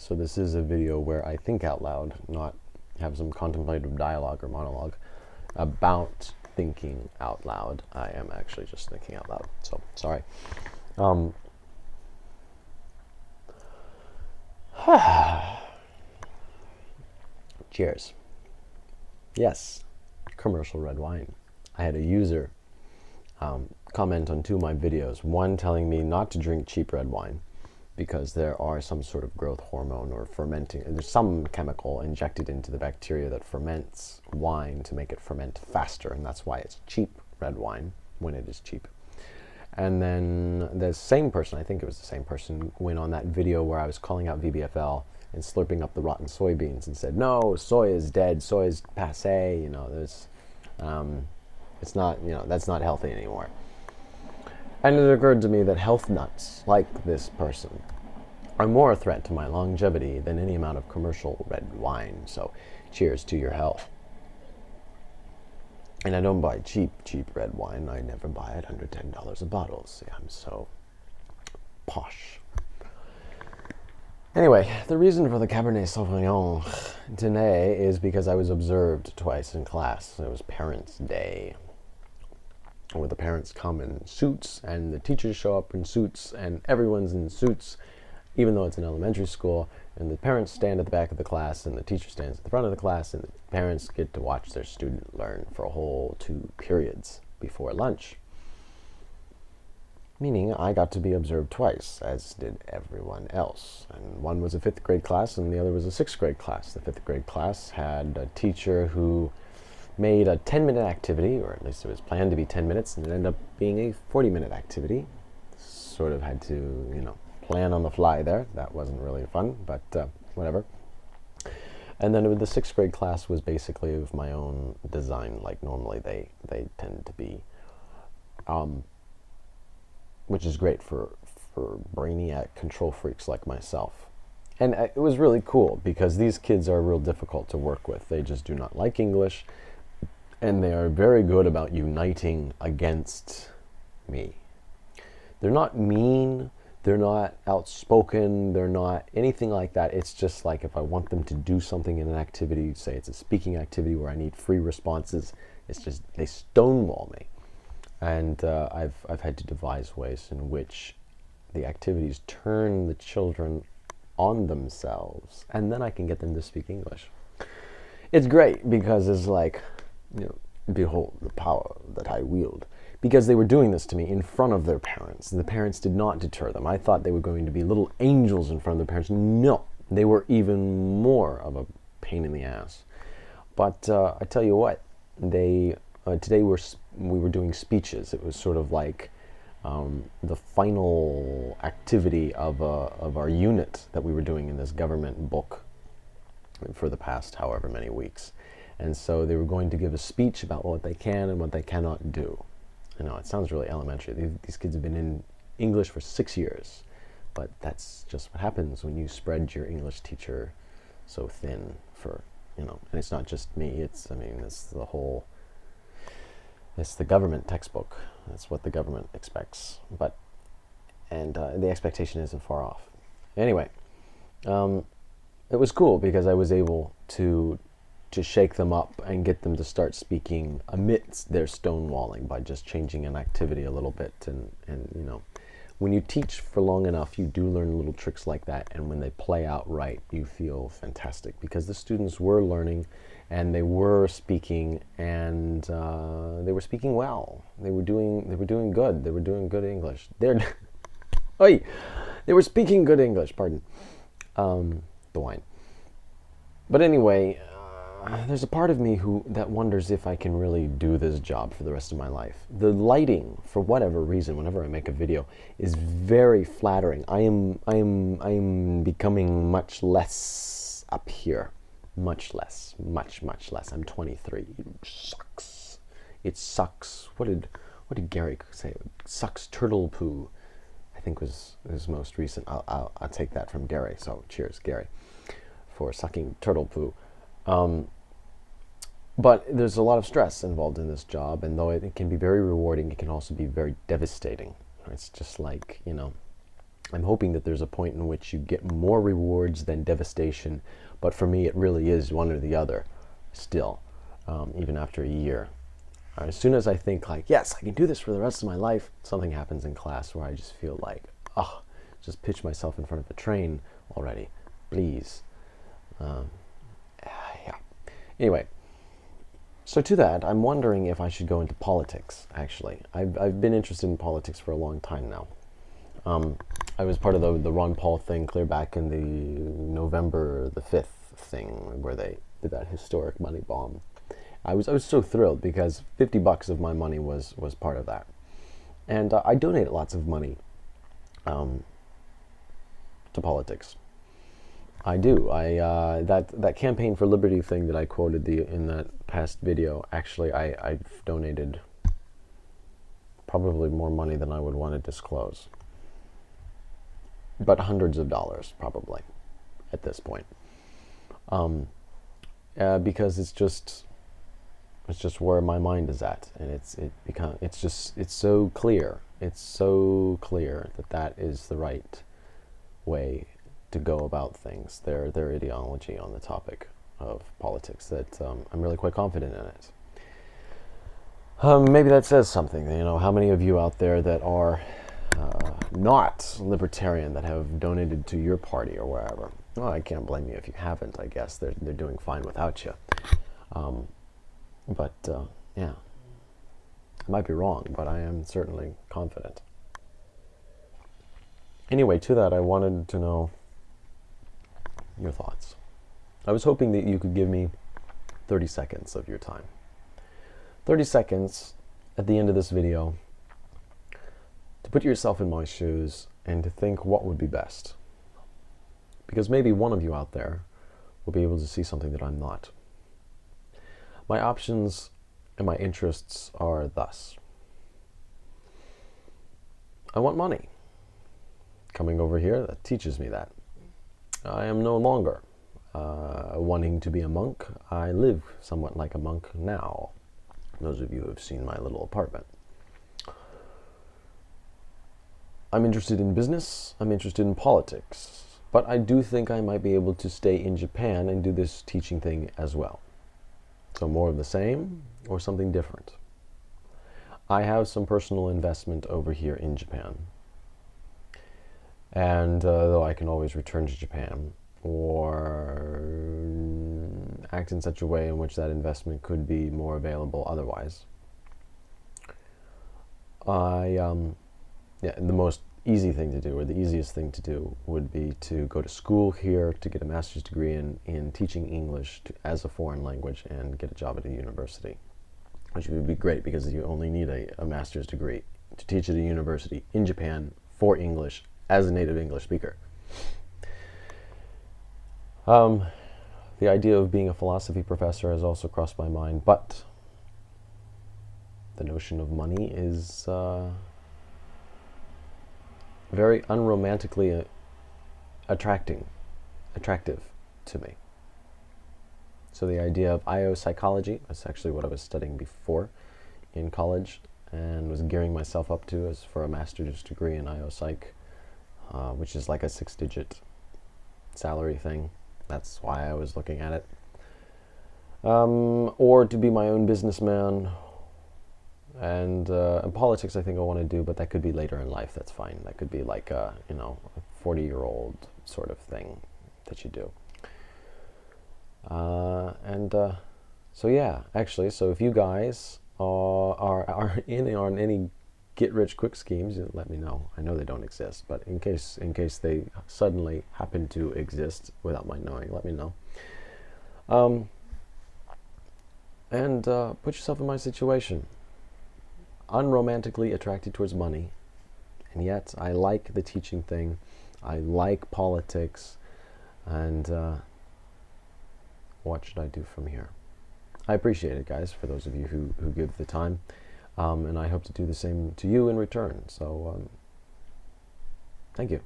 So this is a video where I think out loud, not have some contemplative dialogue or monologue about thinking out loud. I am actually just thinking out loud, so sorry. Cheers. Yes, commercial red wine. I had a user comment on 2 of my videos, one telling me not to drink cheap red wine because there are some sort of growth hormone or fermenting, there's some chemical injected into the bacteria that ferments wine to make it ferment faster, and that's why it's cheap red wine when it is cheap. And then the same person, I think it was the same person, went on that video where I was calling out VBFL and slurping up the rotten soybeans and said, no, soy is dead, soy is passé, there's, it's not, that's not healthy anymore. And it occurred to me that health nuts like this person are more a threat to my longevity than any amount of commercial red wine. So cheers to your health. And I don't buy cheap red wine. I never buy it under $10 a bottle. See, I'm so posh. Anyway, the reason for the Cabernet Sauvignon today is because I was observed twice in class. It was Parents' Day, where the parents come in suits and the teachers show up in suits and everyone's in suits, even though it's an elementary school, and the parents stand at the back of the class and the teacher stands at the front of the class, and the parents get to watch their student learn for a whole 2 periods before lunch. Meaning I got to be observed twice, as did everyone else. And one was a 5th grade class and the other was a 6th grade class. The 5th grade class had a teacher who made a 10-minute activity, or at least it was planned to be 10 minutes, and it ended up being a 40-minute activity. Sort of had to, plan on the fly there. That wasn't really fun, but whatever. And then the 6th grade class was basically of my own design, like normally they tend to be, which is great for brainiac control freaks like myself. And it was really cool because these kids are real difficult to work with. They just do not like English, and they are very good about uniting against me. They're not mean, they're not outspoken, they're not anything like that. It's just like if I want them to do something in an activity, say it's a speaking activity where I need free responses, it's just they stonewall me. And I've had to devise ways in which the activities turn the children on themselves, and then I can get them to speak English. It's great because it's like, behold the power that I wield. Because they were doing this to me in front of their parents. And the parents did not deter them. I thought they were going to be little angels in front of their parents. No, they were even more of a pain in the ass. But I tell you what, today we were doing speeches. It was sort of like the final activity of our unit that we were doing in this government book for the past however many weeks. And so they were going to give a speech about what they can and what they cannot do. I know, it sounds really elementary. These kids have been in English for 6 years, but that's just what happens when you spread your English teacher so thin for, and it's not just me, it's the government textbook. That's what the government expects. And the expectation isn't far off. Anyway, it was cool because I was able to shake them up and get them to start speaking amidst their stonewalling by just changing an activity a little bit. And when you teach for long enough, you do learn little tricks like that. And when they play out right, you feel fantastic because the students were learning and they were speaking, and they were speaking well. They were doing good. They were doing good English. They were speaking good English. Pardon, the wine. But anyway. There's a part of me that wonders if I can really do this job for the rest of my life. The lighting, for whatever reason, whenever I make a video, is very flattering. I am becoming much less up here. Much less. Much less. I'm 23. It sucks. It sucks. What did Gary say? It sucks turtle poo, I think was his most recent. I'll take that from Gary. So cheers, Gary, for sucking turtle poo. But there's a lot of stress involved in this job, and though it can be very rewarding, it can also be very devastating. It's just like, I'm hoping that there's a point in which you get more rewards than devastation, but for me it really is one or the other still, even after a year. As soon as I think like, yes, I can do this for the rest of my life, something happens in class where I just feel like, oh, just pitch myself in front of a train already, please. Yeah. Anyway, so to that, I'm wondering if I should go into politics, actually. I've been interested in politics for a long time now. I was part of the Ron Paul thing clear back in the November the 5th thing where they did that historic money bomb. I was so thrilled because $50 of my money was part of that. And I donated lots of money to politics. I do. That campaign for liberty thing that I quoted in that past video, actually I've donated probably more money than I would want to disclose. But hundreds of dollars probably at this point. Because it's just where my mind is at, and it's so clear. It's so clear that is the right way to go about things. Their ideology on the topic of politics, that I'm really quite confident in it. Maybe that says something. How many of you out there that are not libertarian that have donated to your party or wherever? Well, I can't blame you if you haven't. I guess they're doing fine without you. But yeah, I might be wrong, but I am certainly confident. Anyway, to that, I wanted to know your thoughts. I was hoping that you could give me 30 seconds of your time. 30 seconds at the end of this video to put yourself in my shoes and to think what would be best. Because maybe one of you out there will be able to see something that I'm not. My options and my interests are thus. I want money. Coming over here, that teaches me that. I am no longer wanting to be a monk. I live somewhat like a monk now. Those of you who have seen my little apartment. I'm interested in business. I'm interested in politics. But I do think I might be able to stay in Japan and do this teaching thing as well. So more of the same or something different. I have some personal investment over here in Japan. And though I can always return to Japan or act in such a way in which that investment could be more available otherwise. The most easy thing to do, or the easiest thing to do, would be to go to school here to get a master's degree in teaching English as a foreign language and get a job at a university, which would be great because you only need a master's degree to teach at a university in Japan for English as a native English speaker. The idea of being a philosophy professor has also crossed my mind, but the notion of money is very unromantically attractive to me. So the idea of IO psychology, that's actually what I was studying before in college and was gearing myself up to as for a master's degree in IO psych, which is like a 6-digit salary thing. That's why I was looking at it. Or to be my own businessman. And politics I think I want to do, but that could be later in life. That's fine. That could be like a 40-year-old sort of thing that you do. So yeah, actually, so if you guys are in on any get-rich-quick schemes, let me know. I know they don't exist, but in case they suddenly happen to exist without my knowing, let me know. Put yourself in my situation. Unromantically attracted towards money, and yet I like the teaching thing. I like politics, and what should I do from here? I appreciate it, guys, for those of you who give the time, and I hope to do the same to you in return. So, thank you.